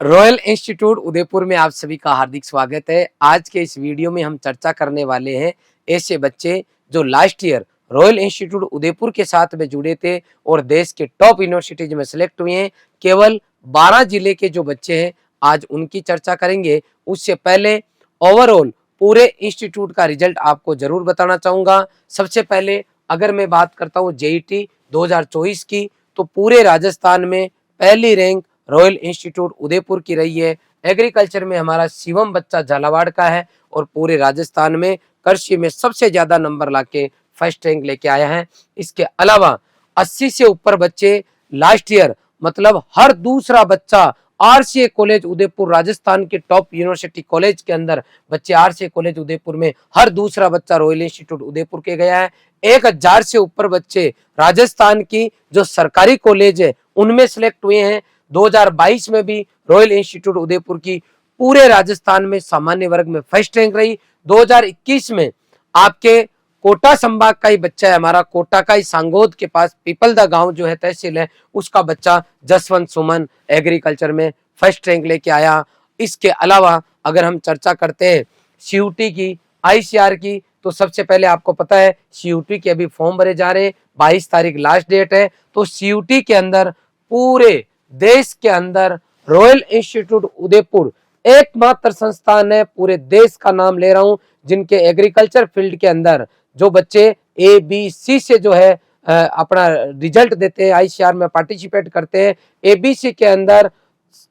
Royal institute Udaipur में आप सभी का हार्दिक स्वागत है। आज के इस वीडियो में हम चर्चा करने वाले हैं ऐसे बच्चे जो last year royal institute Udaipur के साथ में जुड़े थे और देश के टॉप यूनिवर्सिटीज में सिलेक्ट हुए हैं। केवल 12 जिले के जो बच्चे हैं आज उनकी चर्चा करेंगे। उससे पहले ओवरऑल पूरे इंस्टीट्यूट का रिजल्ट आपको जरूर बताना चाहूंगा। सबसे पहले अगर मैं बात करता हूँ जेईटी 2024 की, तो पूरे राजस्थान में पहली रैंक रॉयल इंस्टीट्यूट उदयपुर की रही है। एग्रीकल्चर में हमारा शिवम बच्चा झालावाड़ का है और पूरे राजस्थान में कृषि में सबसे ज्यादा नंबर लाके फर्स्ट रैंक लेके आया है। इसके अलावा 80 से ऊपर बच्चे लास्ट ईयर, मतलब हर दूसरा बच्चा आरसीए कॉलेज उदयपुर, राजस्थान के टॉप यूनिवर्सिटी कॉलेज के अंदर बच्चे आरसीए कॉलेज उदयपुर में हर दूसरा बच्चा रॉयल इंस्टीट्यूट उदयपुर के गया है। 1000 से ऊपर बच्चे राजस्थान की जो सरकारी कॉलेज है उनमें सिलेक्ट हुए हैं। 2022 में भी रॉयल इंस्टीट्यूट उदयपुर की पूरे राजस्थान में सामान्य वर्ग में फर्स्ट रैंक रही। 2021 में आपके कोटा संभाग का ही बच्चा है, हमारा कोटा का ही सांगोद के पास पीपलदा गांव जो है तहसील है, उसका बच्चा जसवंत सुमन एग्रीकल्चर में फर्स्ट रैंक लेके आया। इसके अलावा अगर हम चर्चा करते हैं सीयूटी की, आईसीआर की, तो सबसे पहले आपको पता है सीयूटी के अभी फॉर्म भरे जा रहे हैं, 22 तारीख लास्ट डेट है। तो सीयूटी के अंदर पूरे देश के अंदर रॉयल इंस्टीट्यूट उदयपुर एकमात्र संस्थान है, पूरे देश का नाम ले रहा हूं, जिनके एग्रीकल्चर फील्ड के अंदर जो बच्चे ए बी सी से जो है अपना रिजल्ट देते हैं, आईसीआर में पार्टिसिपेट करते हैं। एबीसी के अंदर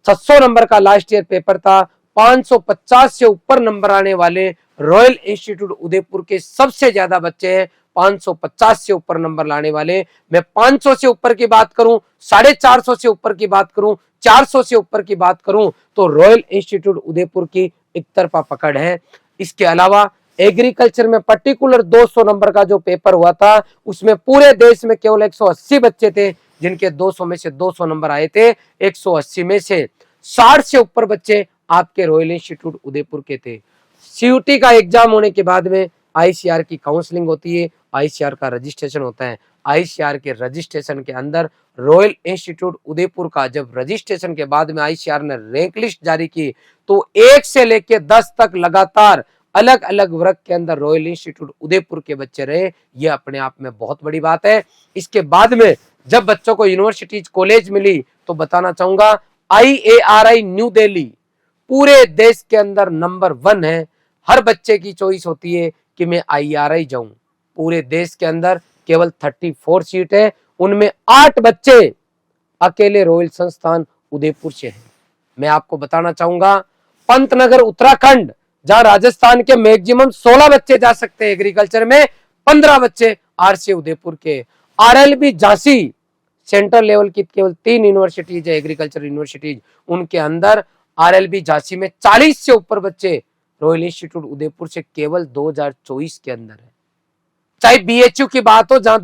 700 नंबर का लास्ट ईयर पेपर था, 550 से ऊपर नंबर आने वाले रॉयल इंस्टीट्यूट उदयपुर के सबसे ज्यादा बच्चे हैं, 550 से ऊपर नंबर लाने वाले। मैं 500 से ऊपर की बात करूं, 450 से ऊपर की बात करूं, 400 से ऊपर की बात करूं, तो रॉयल इंस्टीट्यूट उदयपुर की एक तरफा पकड़ है। इसके अलावा एग्रीकल्चर में पर्टिकुलर 200 नंबर का जो पेपर हुआ था, उसमें पूरे देश में केवल 180 बच्चे थे जिनके 200 में से 200 नंबर आए थे। 180 में से 60 से ऊपर बच्चे आपके रॉयल इंस्टीट्यूट उदयपुर के थे। सीयूटी का एग्जाम होने के बाद में आईसीआर की काउंसलिंग होती है, आईसीआर का रजिस्ट्रेशन होता है। आईसीआर के रजिस्ट्रेशन के अंदर रॉयल इंस्टीट्यूट उदयपुर का जब रजिस्ट्रेशन के बाद में आईसीआर ने रैंक लिस्ट जारी की, तो 1 से लेकर 10 तक लगातार अलग अलग वर्ग के अंदर रॉयल इंस्टीट्यूट उदयपुर के बच्चे रहे। यह अपने आप में बहुत बड़ी बात है। इसके बाद में जब बच्चों को यूनिवर्सिटीज कॉलेज मिली, तो बताना चाहूंगा IARI न्यू दिल्ली पूरे देश के अंदर नंबर 1 है। हर बच्चे की चॉइस होती है कि मैं IARI जाऊं। पूरे देश के अंदर केवल 34 सीट है, उनमें 8 बच्चे अकेले रॉयल संस्थान उदयपुर से हैं। मैं आपको बताना चाहूंगा पंतनगर उत्तराखंड, जहां राजस्थान के मैक्सिमम 16 बच्चे जा सकते हैं एग्रीकल्चर में, 15 बच्चे आरसीए उदयपुर के। आरएलबी झांसी सेंट्रल लेवल की केवल 3 यूनिवर्सिटीज है एग्रीकल्चर यूनिवर्सिटीज, उनके अंदर आरएलबी झांसी में 40 से ऊपर बच्चे रॉयल इंस्टीट्यूट उदयपुर से केवल 2024 के अंदर है। चाहे बीएचयू की बात हो, जहां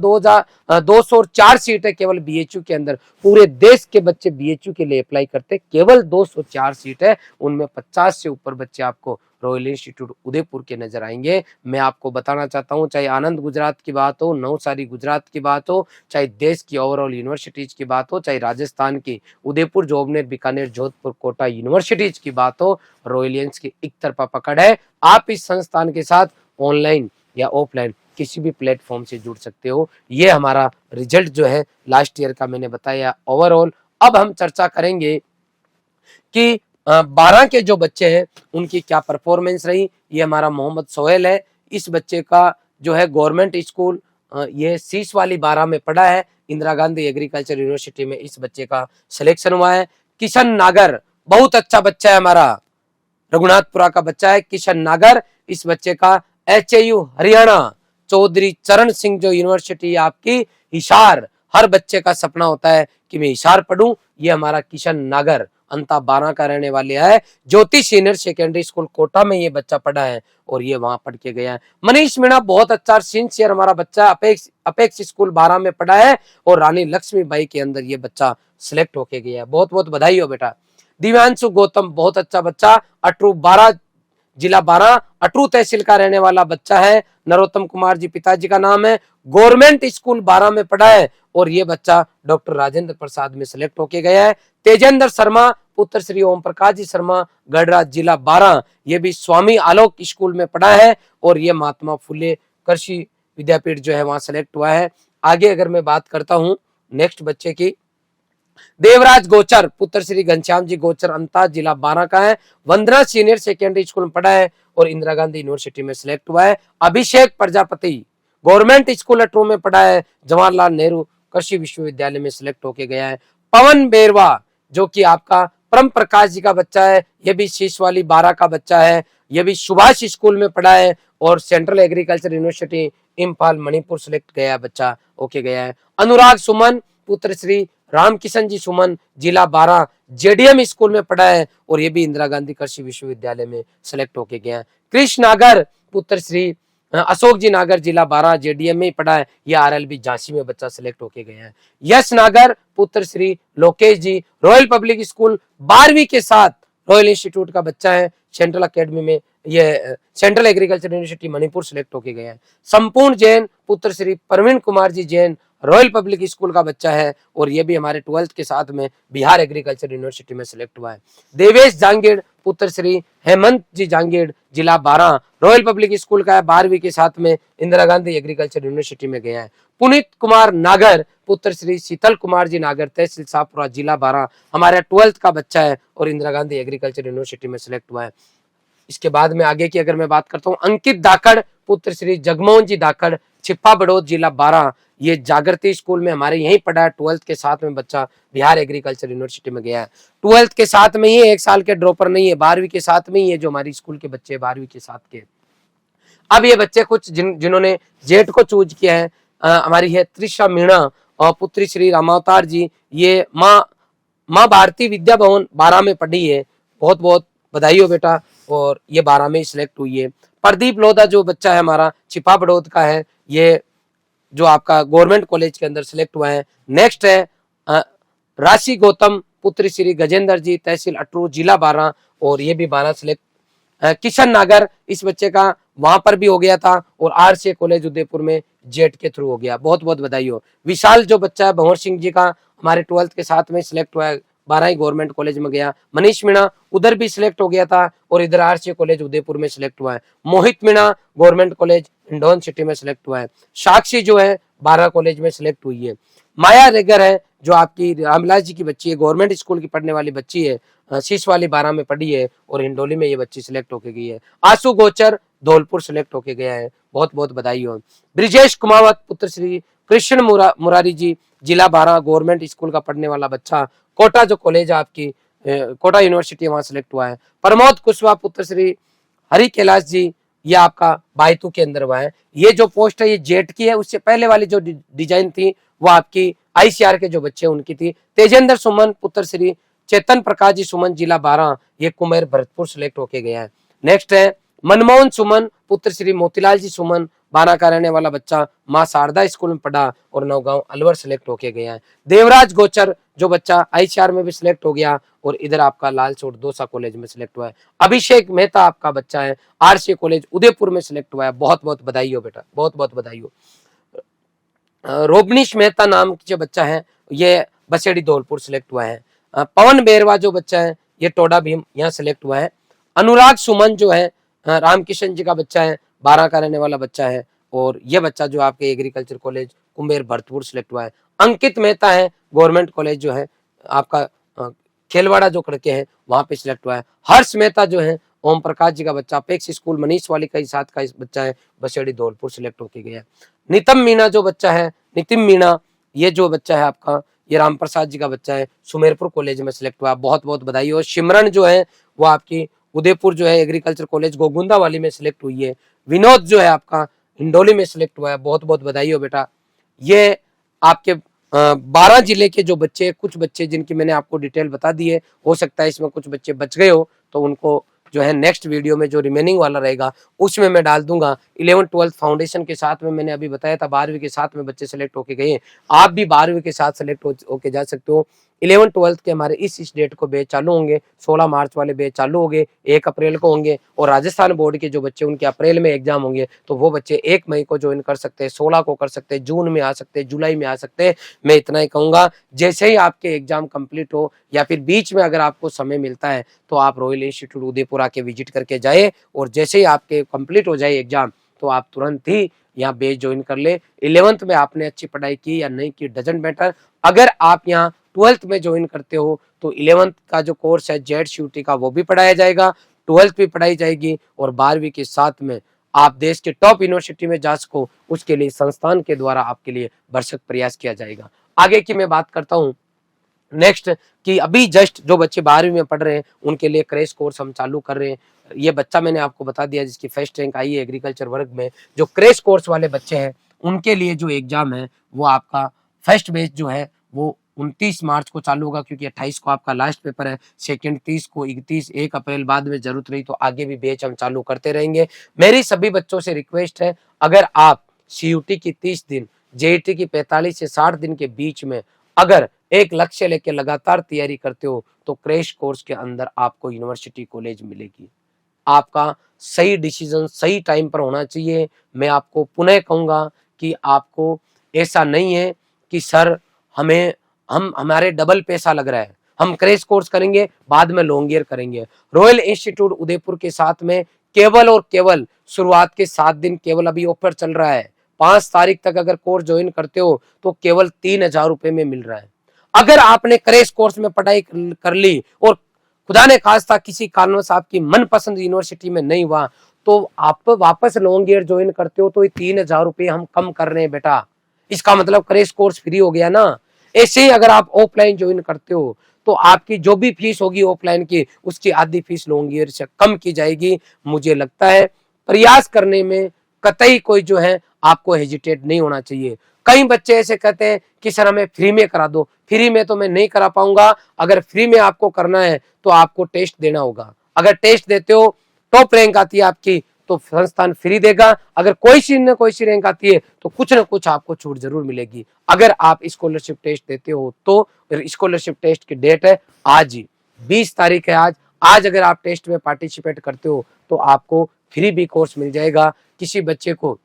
204 सीट है केवल बीएचयू के अंदर, पूरे देश के बच्चे बीएचयू के लिए अप्लाई करते, केवल 204 सीट है, उनमें 50 से ऊपर बच्चे आपको रॉयल इंस्टीट्यूट उदयपुर के नजर आएंगे। मैं आपको बताना चाहता हूं, चाहे आनंद गुजरात की बात हो, नवसारी गुजरात की बात हो, चाहे देश की ओवरऑल यूनिवर्सिटीज की बात हो, चाहे राजस्थान की उदयपुर, जोबनेर, बीकानेर, जोधपुर, कोटा यूनिवर्सिटीज की बात हो, रॉयलियंस की एक तरफा पकड़ है। आप इस संस्थान के साथ ऑनलाइन या ऑफलाइन किसी भी प्लेटफॉर्म से जुड़ सकते हो। ये हमारा रिजल्ट जो है लास्ट ईयर का मैंने बताया ओवरऑल। अब हम चर्चा करेंगे कि 12 के जो बच्चे हैं उनकी क्या परफॉर्मेंस रही। ये हमारा मोहम्मद सोहेल है, इस बच्चे का जो है गवर्नमेंट स्कूल ये शीश वाली 12 में पढ़ा है, इंदिरा गांधी एग्रीकल्चर यूनिवर्सिटी में इस बच्चे का सिलेक्शन हुआ है। किशन नागर बहुत अच्छा बच्चा है, हमारा रघुनाथपुरा का बच्चा है किशन नागर, इस बच्चे का HAU हरियाणा चौधरी चरण सिंह जो यूनिवर्सिटी आपकी हिसार, हर बच्चे का सपना होता है कि मैं हिसार पढ़ूं। ये हमारा किशन नागर अंता 12 का रहने वाले है। ज्योति सीनियर सेकेंडरी स्कूल कोटा में ये बच्चा पढ़ा है और ये वहां पढ़ के गया है। मनीष मीणा बहुत अच्छा सिंसियर हमारा बच्चा अपेक्स स्कूल 12 में पढ़ा है और रानी लक्ष्मीबाई के अंदर ये बच्चा सिलेक्ट होके गया है। बहुत बहुत बधाई हो बेटा। दिव्यांशु गौतम बहुत अच्छा बच्चा, अटरू 12 जिला 12 अटरू तहसील का रहने वाला बच्चा है। नरोत्तम कुमार जी पिताजी का नाम है, गवर्नमेंट स्कूल 12 में पढ़ा है और ये बच्चा डॉक्टर राजेंद्र प्रसाद में सिलेक्ट होके गया है। तेजेंद्र शर्मा पुत्र श्री ओम प्रकाश जी शर्मा गढ़रा जिला 12, ये भी स्वामी आलोक स्कूल में पढ़ा है और ये महात्मा फुले कृषि विद्यापीठ जो है वहां सेलेक्ट हुआ है। आगे अगर मैं बात करता हूं नेक्स्ट बच्चे की, देवराज गोचर पुत्र श्री घनश्याम जी गोचर अंता जिला 12 का है, वंदना सीनियर सेकेंडरी स्कूल में पढ़ा है और इंदिरा गांधी यूनिवर्सिटी में सिलेक्ट हुआ है। अभिषेक प्रजापति गवर्नमेंट स्कूल अटरू में पढ़ा है, जवाहरलाल नेहरू कृषि विश्वविद्यालय में सिलेक्ट होके गया है। पवन बेरवा जो कि आपका परम प्रकाश जी का बच्चा है, यह भी शीश वाली 12 का बच्चा है, यह भी सुभाष स्कूल में पढ़ा है और central agriculture university Imphal Manipur select गया बच्चा होके गया है। अनुराग सुमन पुत्र श्री रामकिशन जी सुमन जिला 12 जेडीएम स्कूल में पढ़ा है और ये भी इंदिरा गांधी कृषि विश्वविद्यालय में सेलेक्ट होके गया है। कृष्ण नागर पुत्र श्री अशोक जी नागर जिला 12 जेडीएम में ही पढ़ा है, ये आरएलबी झांसी में बच्चा सिलेक्ट होके गया है। यश नागर पुत्र श्री लोकेश जी रॉयल पब्लिक स्कूल 12वीं के साथ रॉयल इंस्टीट्यूट का बच्चा है, सेंट्रल अकेडमी में ये central agriculture university Manipur select होके गया है। संपूर्ण जैन पुत्र Shri Praveen Kumar ji Jain royal public school का बच्चा है और ये भी हमारे 12th के साथ में बिहार एग्रीकल्चर यूनिवर्सिटी में सिलेक्ट हुआ है। देवेश जांगीड़ पुत्र श्री हेमंत जी जांगीड़ जिला 12 रॉयल पब्लिक स्कूल का है, 12वीं के साथ में इंदिरा गांधी एग्रीकल्चर यूनिवर्सिटी में गया है। पुनीत कुमार नागर पुत्र श्री शीतल कुमार जी नागर तहसील शाहपुरा जिला 12 हमारे 12th का बच्चा है और इंदिरा गांधी एग्रीकल्चर यूनिवर्सिटी में सिलेक्ट हुआ है। इसके बाद में आगे की अगर मैं बात करता हूँ, अंकित धाकड़ पुत्र श्री जगमोहन जी धाकड़ छिप्पा बड़ौद जिला 12, ये जागृति स्कूल में हमारे यहीं पढ़ा है, 12th के साथ में बच्चा बिहार एग्रीकल्चर यूनिवर्सिटी में गया है। 12th के साथ में ही 1 साल के ड्रॉपर नहीं है, 12वीं के साथ में ही है जो हमारी स्कूल के बच्चे 12वीं के साथ के। अब ये बच्चे कुछ जिन्होंने जेट को चूज किया है, हमारी है त्रिशा मीणा और पुत्री श्री रामावतार जी, ये माँ भारती विद्या भवन 12 में पढ़ी है, बहुत बहुत बधाई हो बेटा, और ये 12 में सिलेक्ट हुई है। प्रदीप लोधा जो बच्चा है हमारा छिपा बड़ौद का है, ये जो आपका गवर्नमेंट कॉलेज के अंदर सिलेक्ट हुआ है। नेक्स्ट है राशि गौतम पुत्री श्री गजेंद्र जी तहसील अटरू जिला 12 और ये भी 12 सिलेक्ट। किशन नागर इस बच्चे का वहां पर भी हो गया था और आरसीए कॉलेज उदयपुर में जेट के थ्रू हो गया, बहुत बहुत बधाई हो। विशाल जो बच्चा है भंवर सिंह जी का हमारे 12th के साथ में सिलेक्ट हुआ है, 12 गवर्नमेंट कॉलेज में गया। मनीष मीणा उधर भी सिलेक्ट हो गया था और इधर आरसीए कॉलेज उदयपुर में सिलेक्ट हुआ है। मोहित मीणा गवर्नमेंट कॉलेज इंडोन सिटी में सिलेक्ट हुआ है। साक्षी जो है 12 कॉलेज में सिलेक्ट हुई है। माया रेगर है जो आपकी रामविलास जी की बच्ची है, गवर्नमेंट स्कूल की पढ़ने वाली बच्ची है, शीश वाली 12 में पढ़ी है और हिंडोली में ये बच्ची सिलेक्ट होके गई है। आशु गोचर धौलपुर सिलेक्ट होके गया है, बहुत बहुत बधाई हो। ब्रिजेश कुमावत पुत्र श्री कृष्ण मुरारी जी जिला 12 गवर्नमेंट स्कूल का पढ़ने वाला बच्चा, कोटा जो कॉलेज है आपकी कोटा यूनिवर्सिटी वहां सिलेक्ट हुआ है। प्रमोद कुशवाहा पुत्र श्री हरि कैलाश जी, ये आपका बायतू के अंदर हुआ है। ये जो पोस्ट है ये जेट की है, उससे पहले वाली जो डिजाइन थी वो आपकी आईसीआर के जो बच्चे उनकी थी। तेजेंद्र सुमन पुत्र श्री चेतन प्रकाश जी सुमन जिला 12, ये कुमेर भरतपुर सिलेक्ट होके गया है। नेक्स्ट है मनमोहन सुमन पुत्र श्री मोतीलाल जी सुमन 12 का रहने वाला बच्चा, माँ शारदा स्कूल में पढ़ा और नौगांव अलवर सिलेक्ट होके गया है। देवराज गोचर जो बच्चा आईसीआर में भी सिलेक्ट हो गया और इधर आपका लालसोट दौसा कॉलेज में सिलेक्ट हुआ है। अभिषेक मेहता आपका बच्चा है, आरसीए कॉलेज उदयपुर में सिलेक्ट हुआ है, बहुत बहुत बधाई हो बेटा, बहुत बहुत बधाई हो। रोबनीश मेहता नाम जो बच्चा है ये बसेड़ी धौलपुर सिलेक्ट हुआ है। पवन बेरवा जो बच्चा है ये टोडा भीम यहाँ सिलेक्ट हुआ है। अनुराग सुमन जो है रामकिशन जी का बच्चा है, 12 का रहने वाला बच्चा है और ये बच्चा जो आपके agriculture college Kuber Bharatpur select हुआ है। अंकित मेहता है गवर्नमेंट कॉलेज जो है आपका खेलवाड़ा जो खड़के है वहां पे सिलेक्ट हुआ है। हर्ष मेहता जो है ओम प्रकाश जी का बच्चा, अपेक्ष स्कूल मनीष वाली का साथ का इस बच्चा है, बसेड़ी धौलपुर सिलेक्ट होके गया। नितम मीणा जो बच्चा है, नितिन मीणा ये जो बच्चा है आपका ये राम प्रसाद जी का बच्चा है, सुमेरपुर कॉलेज में सिलेक्ट हुआ, बहुत बहुत बधाई हो। सिमरन जो है वो आपकी उदयपुर जो है एग्रीकल्चर कॉलेज गोगुंदा वाली में सिलेक्ट हुई है। विनोद जो है आपका हिंडोली में सिलेक्ट हुआ है, बहुत बहुत बधाई हो बेटा। ये आपके 12 जिले के जो बच्चे, कुछ बच्चे जिनकी मैंने आपको डिटेल बता दी है, हो सकता है इसमें कुछ बच्चे बच गए हो तो उनको जो है नेक्स्ट वीडियो में जो रिमेनिंग वाला रहेगा उसमें मैं डाल दूंगा। 11th-12th फाउंडेशन के साथ में मैंने अभी बताया था 12वीं के साथ में बच्चे सेलेक्ट होके गए हैं, आप भी 12वीं के साथ सेलेक्ट होके जा सकते हो। 11th 12th के हमारे इस डेट को बैच चालू होंगे। 16 मार्च वाले बैच चालू हो गए, 1 अप्रैल को होंगे। और राजस्थान बोर्ड के जो बच्चे उनके अप्रैल में एग्जाम होंगे, तो वो बच्चे 1 मई को ज्वाइन कर सकते हैं, 16 को कर सकते हैं, जून में आ सकते हैं, जुलाई में आ सकते हैं। मैं इतना ही कहूंगा, जैसे ही आपके एग्जाम कंप्लीट हो या फिर बीच में अगर आपको समय मिलता है तो आप रॉयल इंस्टीट्यूट उदयपुर आके विजिट करके जाए, और जैसे ही आपके कंप्लीट हो जाए एग्जाम तो आप तुरंत ही यहाँ बैच ज्वाइन कर ले। 11th में आपने अच्छी पढ़ाई की या नहीं की डजंट मैटर, अगर आप यहाँ 12th में ज्वाइन करते हो तो 11th का जो कोर्स है जेड का वो भी पढ़ाया जाएगा, 12th भी पढ़ाई जाएगी, और 12वीं के साथ में आप देश के टॉप यूनिवर्सिटी में जा सको, उसके लिए संस्थान के द्वारा आपके लिए भरसक प्रयास किया जाएगा। आगे की मैं बात करता हूँ नेक्स्ट, कि अभी जस्ट जो बच्चे 12वीं में पढ़ रहे हैं उनके लिए क्रैश कोर्स हम चालू कर रहे हैं। ये बच्चा मैंने आपको बता दिया जिसकी फर्स्ट रैंक आई है एग्रीकल्चर वर्ग में। जो क्रैश कोर्स वाले बच्चे हैं उनके लिए जो एग्जाम है वो आपका फर्स्ट बैच जो है वो 29 मार्च को चालू होगा, क्योंकि 28 को आपका लास्ट पेपर है, सेकंड 30 को, 31, 1 अप्रैल बाद में जरूरत रही तो आगे भी बैच हम चालू करते रहेंगे। मेरी सभी बच्चों से रिक्वेस्ट है, अगर आप CUT की 30 दिन, JET की 45 से 60 दिन के बीच में अगर एक लक्ष्य लेके लगातार तैयारी करते हो तो क्रैश कोर्स के अंदर आपको यूनिवर्सिटी कॉलेज मिलेगी। आपका सही डिसीजन सही टाइम पर होना चाहिए। मैं आपको पुनः कहूंगा कि आपको ऐसा नहीं है कि सर हमारे डबल पैसा लग रहा है, हम क्रैश कोर्स करेंगे बाद में लॉन्ग ईयर करेंगे। रॉयल इंस्टीट्यूट उदयपुर के साथ में केवल और केवल शुरुआत के 7 दिन केवल अभी ऑफर चल रहा है। 5 तारीख तक अगर कोर्स ज्वाइन करते हो तो केवल 3000 रुपए में मिल रहा है। अगर आपने क्रैश कोर्स में पढ़ाई कर ली और खुदा ने खास्ता किसी कारणवश आपकी मनपसंद यूनिवर्सिटी में नहीं हुआ तो आप वापस लॉन्ग ईयर ज्वाइन करते हो तो ये 3000 रुपए हम कम कर रहे हैं बेटा, इसका मतलब क्रैश कोर्स फ्री हो गया ना। ऐसे ही अगर आप ऑफलाइन ज्वाइन करते हो तो आपकी जो भी फीस होगी ऑफलाइन की उसकी आधी फीस लॉन्ग ईयर से कम की जाएगी। मुझे लगता है प्रयास करने में कतई कोई जो है आपको हेजिटेट नहीं होना चाहिए। कई बच्चे ऐसे कहते हैं कि सर हमें फ्री में करा दो, फ्री में तो मैं नहीं करा पाऊंगा। अगर फ्री में आपको करना है तो आपको टेस्ट देना होगा। अगर टेस्ट देते हो टॉप रैंक आती है आपकी तो संस्थान फ्री देगा। अगर कोई सी रैंक आती है तो कुछ ना कुछ आपको छूट जरूर मिलेगी। अगर आप स्कॉलरशिप टेस्ट देते हो तो स्कॉलरशिप टेस्ट की डेट है आज ही, 20 तारीख है आज अगर आप टेस्ट में पार्टिसिपेट करते हो तो आपको फ्री भी कोर्स मिल जाएगा। किसी बच्चे को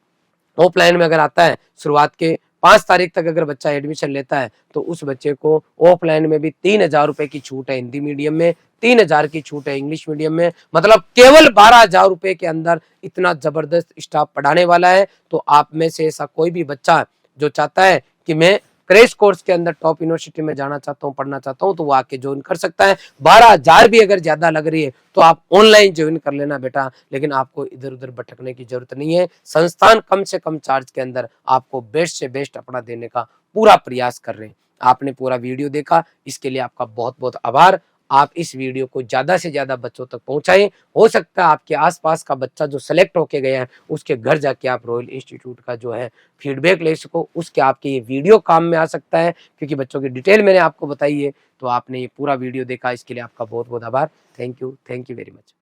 ऑफलाइन में अगर आता है शुरुआत के 5 तारीख तक अगर बच्चा एडमिशन लेता है तो उस बच्चे को ऑफलाइन में भी 3000 रुपए की छूट है, हिंदी मीडियम में 3000 की छूट है, इंग्लिश मीडियम में, मतलब केवल 12000 रुपए के अंदर इतना जबरदस्त स्टाफ पढ़ाने वाला है। तो आप में से ऐसा कोई भी बच्चा जो चाहता है कि मैं क्रैश कोर्स के अंदर टॉप यूनिवर्सिटी में जाना चाहता हूँ, पढ़ना चाहता हूँ, तो वो आके ज्वाइन कर सकता है। 12000 भी अगर ज्यादा लग रही है तो आप ऑनलाइन ज्वाइन कर लेना बेटा, लेकिन आपको इधर उधर भटकने की जरूरत नहीं है। संस्थान कम से कम चार्ज के अंदर आपको बेस्ट से बेस्ट अपना देने का पूरा प्रयास कर रहे हैं। आपने पूरा वीडियो देखा, इसके लिए आपका बहुत बहुत आभार। आप इस वीडियो को ज्यादा से ज्यादा बच्चों तक पहुंचाएं। हो सकता है आपके आसपास का बच्चा जो सेलेक्ट होके गया है उसके घर जाके आप रॉयल इंस्टीट्यूट का जो है फीडबैक ले सको, उसके आपके ये वीडियो काम में आ सकता है, क्योंकि बच्चों की डिटेल मैंने आपको बताई है। तो आपने ये पूरा वीडियो देखा, इसके लिए आपका बहुत बहुत आभार। Thank you very much.